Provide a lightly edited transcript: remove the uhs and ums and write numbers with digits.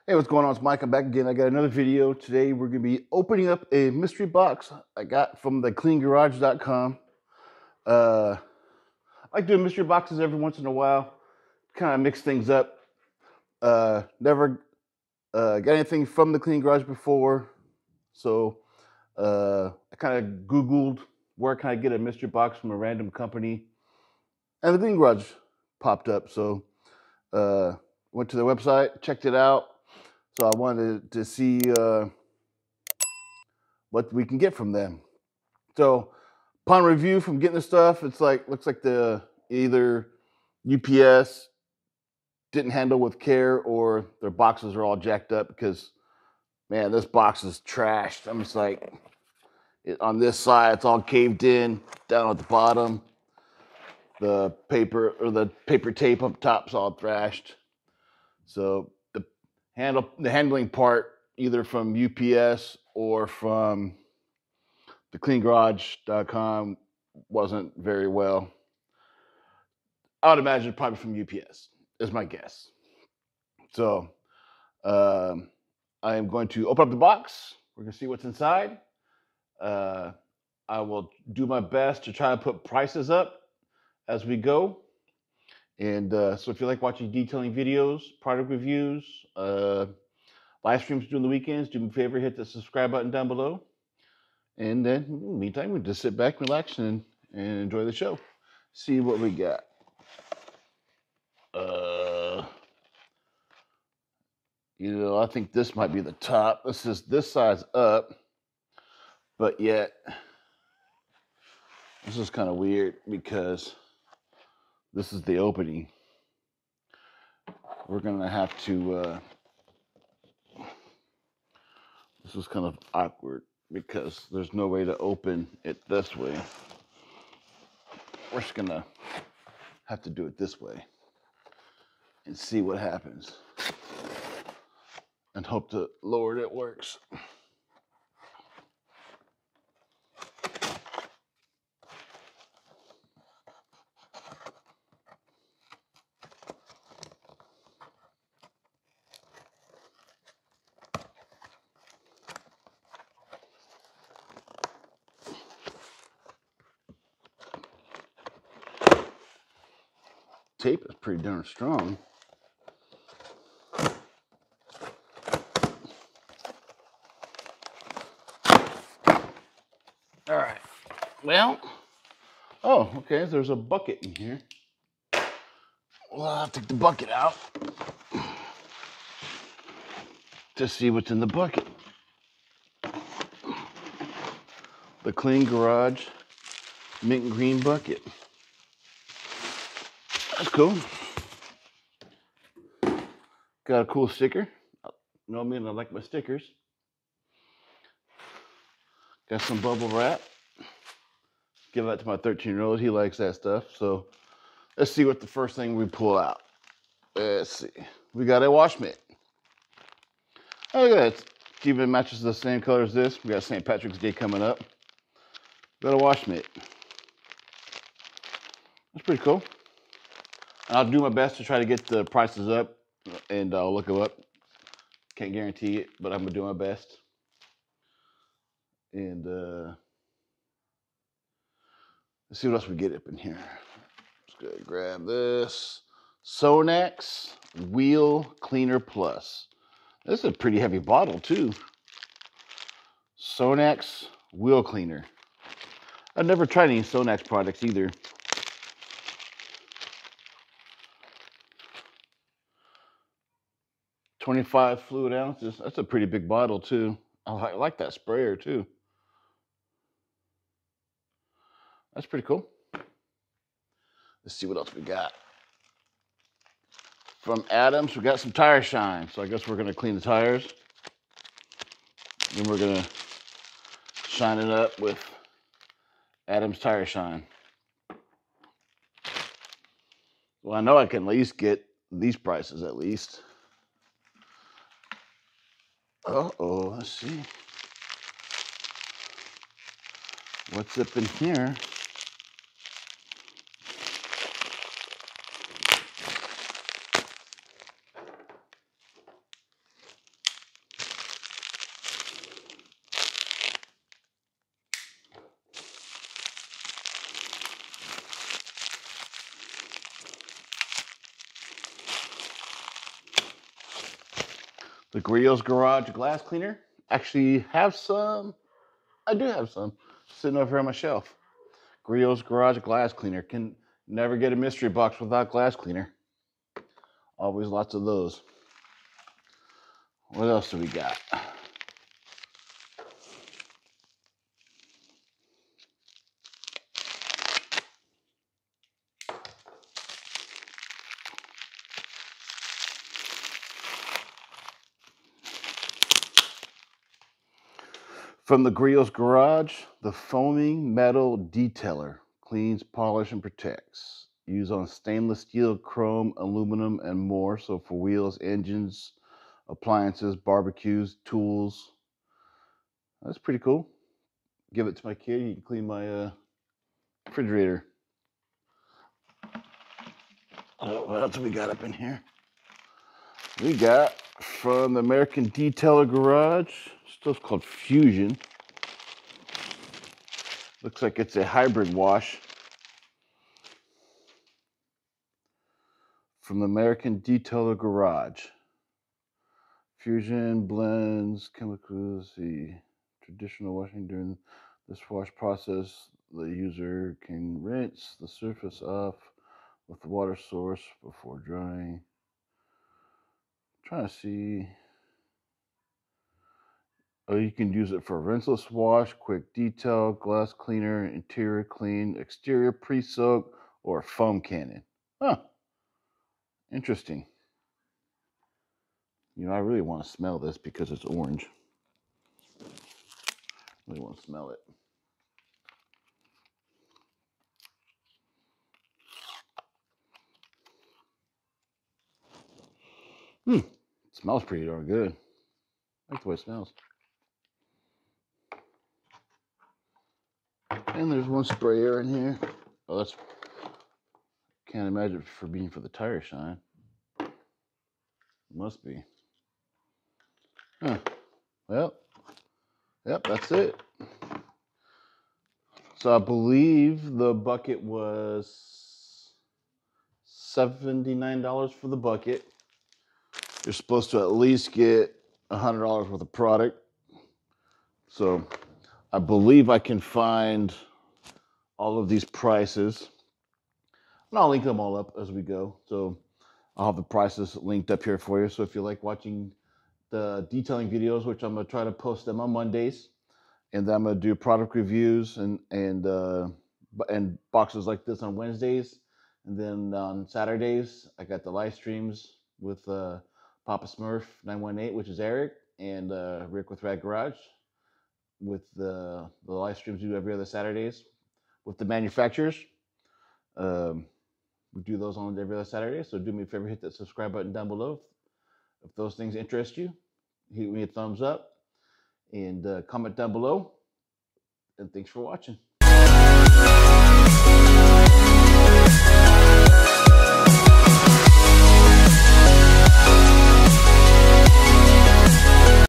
Hey, what's going on? It's Mike. I'm back again. I got another video. Today we're going to be opening up a mystery box I got from the cleangarage.com. I like doing mystery boxes every once in a while, kind of mix things up. Never got anything from the Clean Garage before, so I kind of Googled where can I get a mystery box from a random company, and the Clean Garage popped up. So went to their website, checked it out. So I wanted to see what we can get from them. So upon review from getting the stuff, it's like looks like the either UPS didn't handle with care or their boxes are all jacked up because man, this box is trashed. I'm just like on this side, it's all caved in down at the bottom. The paper tape up top's all thrashed. So the handling part, either from UPS or from the cleangarage.com, wasn't very well. I would imagine probably from UPS is my guess. So I am going to open up the box. We're going to see what's inside. I will do my best to try to put prices up as we go. And so if you like watching detailing videos, product reviews, live streams during the weekends, do me a favor, hit the subscribe button down below. And then, in the meantime, we just sit back, relax, and enjoy the show. See what we got. I think this might be the top. This is this size up, but yet this is kind of weird because this is the opening. We're gonna have to. This is kind of awkward because there's no way to open it this way. We're just gonna have to do it this way and see what happens, and hope the Lord it works. Tape is pretty darn strong. All right. Well, oh, okay. There's a bucket in here. Well, I'll take the bucket out to see what's in the bucket. The Clean Garage mint green bucket. That's cool. Got a cool sticker. You know me, and I like my stickers. Got some bubble wrap. Give that to my 13-year-old. He likes that stuff. So let's see what the first thing we pull out. Let's see. We got a wash mitt. Oh, look at that. It even matches the same color as this. We got St. Patrick's Day coming up. Got a wash mitt. That's pretty cool. I'll do my best to try to get the prices up, and I'll look them up. Can't guarantee it, but I'm gonna do my best. And let's see what else we get up in here. Just gonna grab this Sonax Wheel Cleaner Plus. This is a pretty heavy bottle too. Sonax Wheel Cleaner. I've never tried any Sonax products either. $25 fluid ounces. That's a pretty big bottle too. I like that sprayer too. That's pretty cool. Let's see what else we got. From Adams, we got some tire shine. So I guess we're gonna clean the tires. Then we're gonna shine it up with Adams Tire Shine. Well, I know I can at least get these prices at least. Uh-oh, let's see. What's up in here? The Griots Garage Glass Cleaner. Actually have some. I do have some sitting over here on my shelf. Griots Garage Glass Cleaner. Can never get a mystery box without glass cleaner. Always lots of those. What else do we got? From the Griots Garage, the foaming metal detailer cleans, polishes, and protects. Used on stainless steel, chrome, aluminum, and more. So for wheels, engines, appliances, barbecues, tools. That's pretty cool. Give it to my kid. He can clean my refrigerator. What else we got up in here? We got from the American Detailer Garage, stuff called Fuzion. Looks like it's a hybrid wash. From the American Detailer Garage. Fuzion blends chemicals. The traditional washing during this wash process, the user can rinse the surface off with the water source before drying. Trying to see. Oh, you can use it for rinseless wash, quick detail, glass cleaner, interior clean, exterior pre-soak, or foam cannon. Huh. Interesting. You know, I really want to smell this because it's orange. I really want to smell it. It smells pretty darn good. I like the way it smells. And there's one sprayer in here. Oh, that's, can't imagine it for being for the tire shine. Must be. Huh. Well, yep, that's it. So I believe the bucket was $79 for the bucket. You're supposed to at least get $100 worth of product. So I believe I can find all of these prices. And I'll link them all up as we go. So I'll have the prices linked up here for you. So if you like watching the detailing videos, which I'm going to try to post them on Mondays, and then I'm going to do product reviews and boxes like this on Wednesdays. And then on Saturdays, I got the live streams with Papa Smurf 918, which is Eric, and Rick with Rad Garage, with the live streams we do every other Saturdays with the manufacturers. We do those on every other Saturday. So do me a favor, hit that subscribe button down below. If those things interest you, hit me a thumbs up and comment down below. And thanks for watching.